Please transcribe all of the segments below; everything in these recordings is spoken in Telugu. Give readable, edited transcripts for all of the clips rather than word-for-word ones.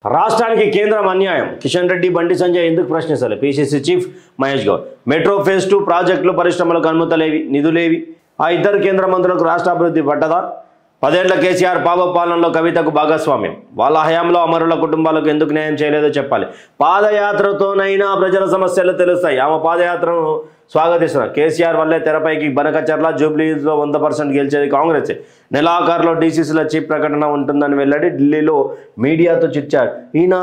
రాష్ట్రానికి కేంద్రం అన్యాయం కిషన్ రెడ్డి బండి సంజయ్ ఎందుకు ప్రశ్నించాలి PCC chief Mahesh Goud metro phase 2 ప్రాజెక్టులు పరిశ్రమలకు అనుమతులేవి నిధులేవి ఆ ఇద్దరు కేంద్ర మంత్రులకు రాష్ట్ర అభివృద్ధి పట్టదా 10 ఏళ్ల కేసీఆర్ పాప పాలనలో కవితకు భాగస్వామ్యం వాళ్ళ హయాంలో అమరుల కుటుంబాలకు ఎందుకు న్యాయం చేయలేదో చెప్పాలి పాదయాత్రతోనైనా ప్రజల సమస్యలు తెలుస్తాయి ఆమె పాదయాత్రను స్వాగతిస్తున్నారు కేసీఆర్ వల్లే తెరపైకి బనకచర్ల జూబ్లీహిల్స్లో 100% గెలిచేది కాంగ్రెస్ నెలాఖరులో డీసీసీల చీఫ్ ప్రకటన ఉంటుందని వెల్లడి ఢిల్లీలో మీడియాతో చిచ్చారు ఈయన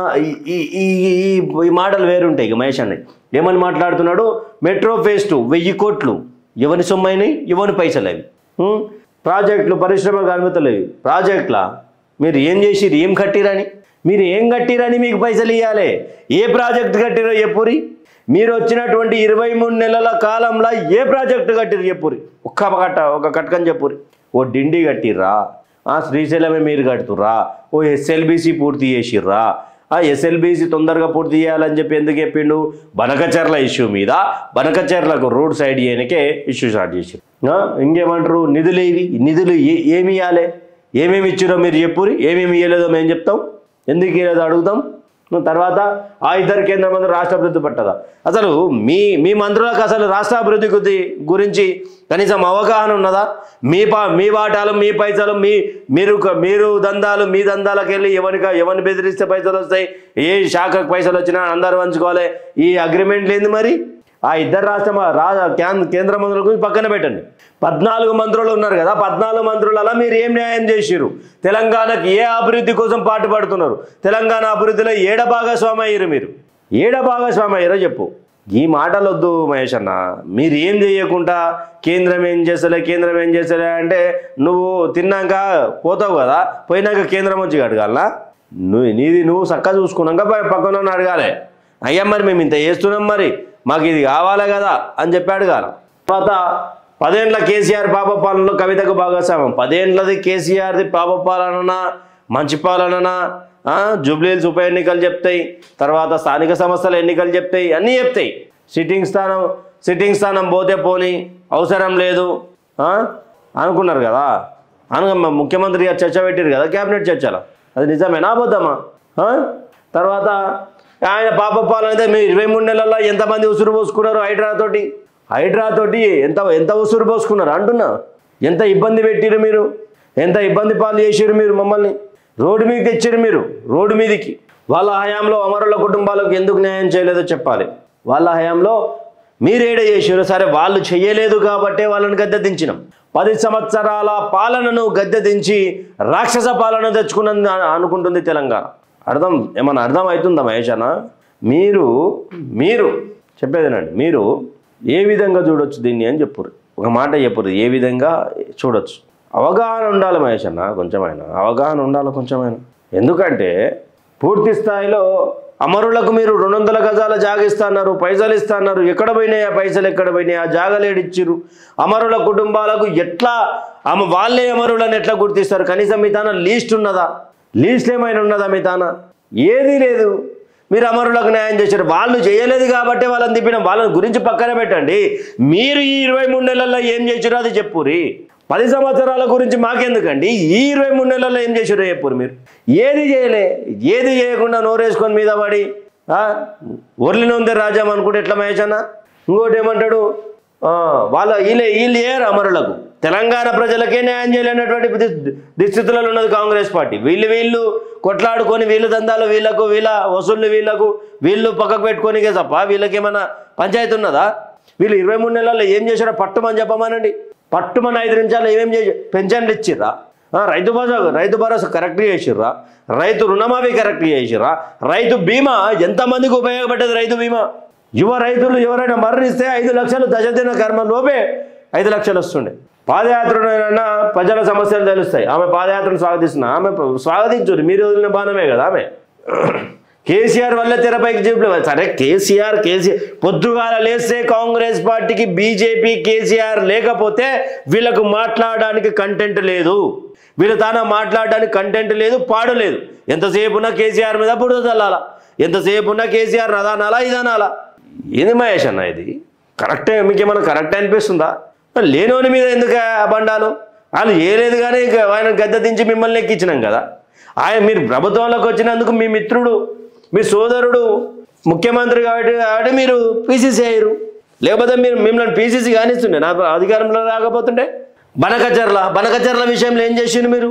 ఈ మాటలు వేరుంటాయి ఇక మహేష్ అన్నయ్య ఏమని మాట్లాడుతున్నాడు మెట్రో ఫేజ్ 2 1000 కోట్లు ఎవరి సొమ్మైనవి ఎవరి పైసలు అవి ప్రాజెక్టులు పరిశ్రమలకు అనుమతులేవి ప్రాజెక్టులా మీరు ఏం చేసిరు ఏం కట్టిరని మీరు ఏం కట్టిరని మీకు పైసలు ఇవ్వాలి ఏ ప్రాజెక్టు కట్టిరో చెప్పురి మీరు వచ్చినటువంటి 23 నెలల కాలంలో ఏ ప్రాజెక్టు కట్టిరు చెప్పురి ఒక కట్కని చెప్పురి ఓ డిండి కట్టిర్రా శ్రీశైలమే మీరు కడుతుర్రా ఓ ఎస్ఎల్బీసీ పూర్తి చేసిర్రా ఆ ఎస్ఎల్బీసీ తొందరగా పూర్తి చేయాలని చెప్పి ఎందుకు చెప్పిండు బనకచర్ల ఇష్యూ మీద బనకచర్లకు రోడ్ సైడ్ చేయడానికే ఇష్యూ స్టార్ట్ చేసి ఇంకేమంటారు నిధులు ఏమి ఇవ్వాలి ఏమేమి ఇచ్చిరో మీరు చెప్పురి ఏమేమి ఇవ్వలేదో మేము చెప్తాం ఎందుకు ఇవ్వలేదో అడుగుతాం తర్వాత ఆ ఇద్దరు కేంద్ర మంత్రులు రాష్ట్ర అభివృద్ధి పట్టదా అసలు మీ మంత్రులకు అసలు రాష్ట్ర అభివృద్ధి గురించి కనీసం అవగాహన ఉన్నదా మీ వాటాలు మీ పైసలు మీరు దందాలు మీ దందాలకు వెళ్ళి ఎవరిని బెదిరిస్తే పైసలు వస్తాయి ఏ శాఖకు పైసలు వచ్చినా అందరూ పంచుకోవాలి ఈ అగ్రిమెంట్ లేదు మరి ఆ ఇద్దరు కేంద్ర మంత్రుల గురించి పక్కన పెట్టండి 14 మంత్రులు ఉన్నారు కదా 14 మంత్రులలో మీరు ఏం న్యాయం చేసిరు తెలంగాణకు ఏ అభివృద్ధి కోసం పాటుపడుతున్నారు తెలంగాణ అభివృద్ధిలో ఏడ భాగస్వామి అయ్యారు మీరు ఏడ భాగస్వామి అయ్యారో చెప్పు ఈ మాటలు వద్దు మహేష్ అన్న మీరు ఏం చేయకుండా కేంద్రం ఏం చేస్తలే అంటే నువ్వు తిన్నాక పోతావు కదా పోయినాక కేంద్రం వచ్చి అడగాలనా నువ్వు చక్కగా చూసుకున్నాక పక్కన అడగాలి అయ్యా మరి మేము ఇంత చేస్తున్నాం మరి మాకు ఇది కావాలే కదా అని చెప్పి అడగాలి తర్వాత 10 ఏళ్ల కేసీఆర్ పాప పాలనలో కవితకు భాగస్వామ్యం 10 ఏళ్ళది కేసీఆర్ది పాప పాలన మంచి పాలన జూబ్లీహిల్స్ ఉప ఎన్నికలు చెప్తాయి తర్వాత స్థానిక సంస్థల ఎన్నికలు చెప్తాయి అన్నీ చెప్తాయి సిట్టింగ్ స్థానం పోతే పోని అవసరం లేదు అనుకున్నారు కదా ముఖ్యమంత్రి గారు చర్చ పెట్టారు కదా క్యాబినెట్ చర్చలో అది నిజమేనా అబద్ధమా తర్వాత ఆయన పాప పాలన అయితే మీరు 23 నెలల్లో ఎంతమంది ఉసురు పోసుకున్నారు హైడ్రాతోటి ఎంత ఉసురు పోసుకున్నారు అంటున్నా ఎంత ఇబ్బంది పెట్టిరు మీరు ఎంత ఇబ్బంది పాలు చేసిరు మీరు మమ్మల్ని రోడ్డు మీదకి తెచ్చిరు మీరు రోడ్డు మీదకి వాళ్ళ హయాంలో అమరుల కుటుంబాలకు ఎందుకు న్యాయం చేయలేదో చెప్పాలి వాళ్ళ హయాంలో మీరేడ చేసారు సరే వాళ్ళు చెయ్యలేదు కాబట్టే వాళ్ళని గద్దె దించినాం 10 సంవత్సరాల పాలనను గద్దె దించి రాక్షస పాలన తెచ్చుకున్నది అనుకుంటుంది తెలంగాణ ఏమన్నా అర్థం అవుతుందా మహేష్ అన్న మీరు చెప్పేదేనండి మీరు ఏ విధంగా చూడొచ్చు దీన్ని అని చెప్పురు ఒక మాట చెప్పురు ఏ విధంగా చూడొచ్చు అవగాహన ఉండాలి మహేష్ అన్న కొంచెమైనా ఎందుకంటే పూర్తి స్థాయిలో అమరులకు మీరు 200 గజాల జాగ ఇస్తున్నారు పైసలు ఇస్తున్నారు ఎక్కడ పోయినాయి ఆ పైసలు ఎక్కడ పోయినాయి ఆ జాగలేడిచ్చిరు అమరుల కుటుంబాలకు ఎట్లా వాళ్ళే అమరులను ఎట్లా గుర్తిస్తారు కనీసం మీ తాన లీస్ట్ ఏమైనా ఉన్నదా మీ తాన ఏదీ లేదు మీరు అమరులకు న్యాయం చేశారు వాళ్ళు చేయలేదు కాబట్టి వాళ్ళని తిప్పిన వాళ్ళని గురించి పక్కన పెట్టండి మీరు ఈ 23 నెలల్లో ఏం చేశారో అది చెప్పురి 10 సంవత్సరాల గురించి మాకెందుకండి ఈ 23 నెలల్లో ఏం చేశారో చెప్పురు మీరు ఏది చేయకుండా నోరేసుకొని మీద పడి ఒర్లి నొందే రాజ్యం అనుకుంటే ఎట్లా మహేష్ అన్న ఇంకోటి ఏమంటాడు వీళ్ళు ఏరు అమరులకు తెలంగాణ ప్రజలకే న్యాయం చేయలేనటువంటి దుస్థితులలో ఉన్నది కాంగ్రెస్ పార్టీ వీళ్ళు కొట్లాడుకొని వీళ్ళు దందాలు వీళ్ళ వసూళ్ళు వీళ్ళు పక్కకు పెట్టుకొని తప్ప వీళ్ళకి ఏమైనా పంచాయతీ ఉన్నదా వీళ్ళు 23 నెలల్లో ఏం చేశారో పట్టుమని చెప్పమానండి పట్టుమని 5 నిమిషాలు ఏమేం చేసి పెన్షన్లు ఇచ్చిర్రా రైతు భరోసా కరెక్ట్ చేసిర్రా రైతు రుణమాఫీ కరెక్ట్ చేసిర్రా రైతు బీమా ఎంతమందికి ఉపయోగపడ్డది రైతు బీమా యువ రైతులు ఎవరైనా మరణిస్తే 5 లక్షలు దశదిన కర్మలోపే 5 లక్షలు వస్తుండే పాదయాత్రనైనా ప్రజల సమస్యలు తెలుస్తాయి ఆమె పాదయాత్రను స్వాగతిస్తున్నా ఆమె స్వాగతించురు మీరు వదిలిన బాణమే కదా ఆమె కేసీఆర్ వల్ల తెరపైకి చెప్పలేదు సరే కేసీఆర్ పొద్దుగాల లేస్తే కాంగ్రెస్ పార్టీకి బీజేపీ కేసీఆర్ లేకపోతే వీళ్ళకు మాట్లాడడానికి కంటెంట్ లేదు మాట్లాడడానికి కంటెంట్ లేదు పాడు లేదు ఎంతసేపు ఉన్న కేసీఆర్ మీద బురద చల్లాలా ఎంతసేపు ఉన్న కేసీఆర్ నదానాలా ఇదనాలా ఏంది మహేష్ అన్న ఇది కరెక్టే మీకేమన్నా కరెక్ట్ అనిపిస్తుందా లేనోని మీద ఎందుకు బండాలు వాళ్ళు చేయలేదు కానీ ఆయన గద్దె దించి మిమ్మల్ని ఎక్కించినాం కదా మీరు ప్రభుత్వంలోకి వచ్చినందుకు మీ మిత్రుడు మీ సోదరుడు ముఖ్యమంత్రి కాబట్టి మీరు పీసీసీ అయ్యారు. లేకపోతే మీరు మిమ్మల్ని పీసీసీ కానిస్తుండే నా అధికారంలో రాకపోతుండే. బనకచర్ల విషయంలో ఏం చేసిండు మీరు?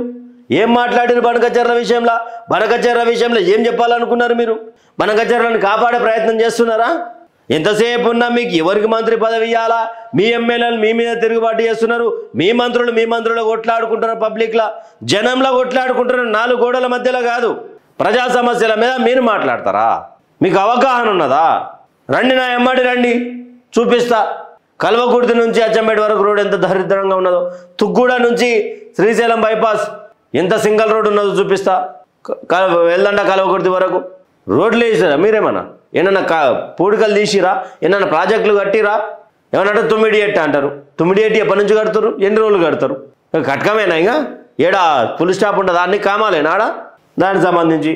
ఏం మాట్లాడారు బనకచర్ల విషయంలో ఏం చెప్పాలనుకున్నారు మీరు? బనకచర్లను కాపాడే ప్రయత్నం చేస్తున్నారా? ఎంతసేపు ఉన్నా మీకు ఎవరికి మంత్రి పదవి ఇవ్వాలా, మీ ఎమ్మెల్యేలు మీ మీద తిరుగుబాటు చేస్తున్నారు, మీ మంత్రులు కొట్లాడుకుంటున్నారు, పబ్లిక్లా జనంలో కొట్లాడుకుంటున్నారు, 4 గోడల మధ్యలో కాదు. ప్రజా సమస్యల మీద మీరు మాట్లాడతారా? మీకు అవగాహన ఉన్నదా? రండి, నా ఎమ్మడి రండి, చూపిస్తా. కల్వకుర్తి నుంచి అచ్చంపేట వరకు రోడ్ ఎంత దరిద్రంగా ఉన్నదో, తుగ్గూడ నుంచి శ్రీశైలం బైపాస్ ఎంత సింగిల్ రోడ్ ఉన్నదో చూపిస్తా. వెళ్దండ కల్వకుర్తి వరకు రోడ్లు వేసారా మీరేమన్నా? ఏమన్నా పూడికలు తీసిరా? ఏమన్నా ప్రాజెక్టులు కట్టిరా? ఏమన్నా 9 ఏట అంటారు. 9 ఏటి ఎప్పటి నుంచి కడతారు? ఎన్ని రోజులు కడతారు? కట్టకమేనా? ఇంకా ఏడా ఫుల్ స్టాప్ ఉంటుంది, అన్ని కామాలేనా ఆడ దానికి సంబంధించి?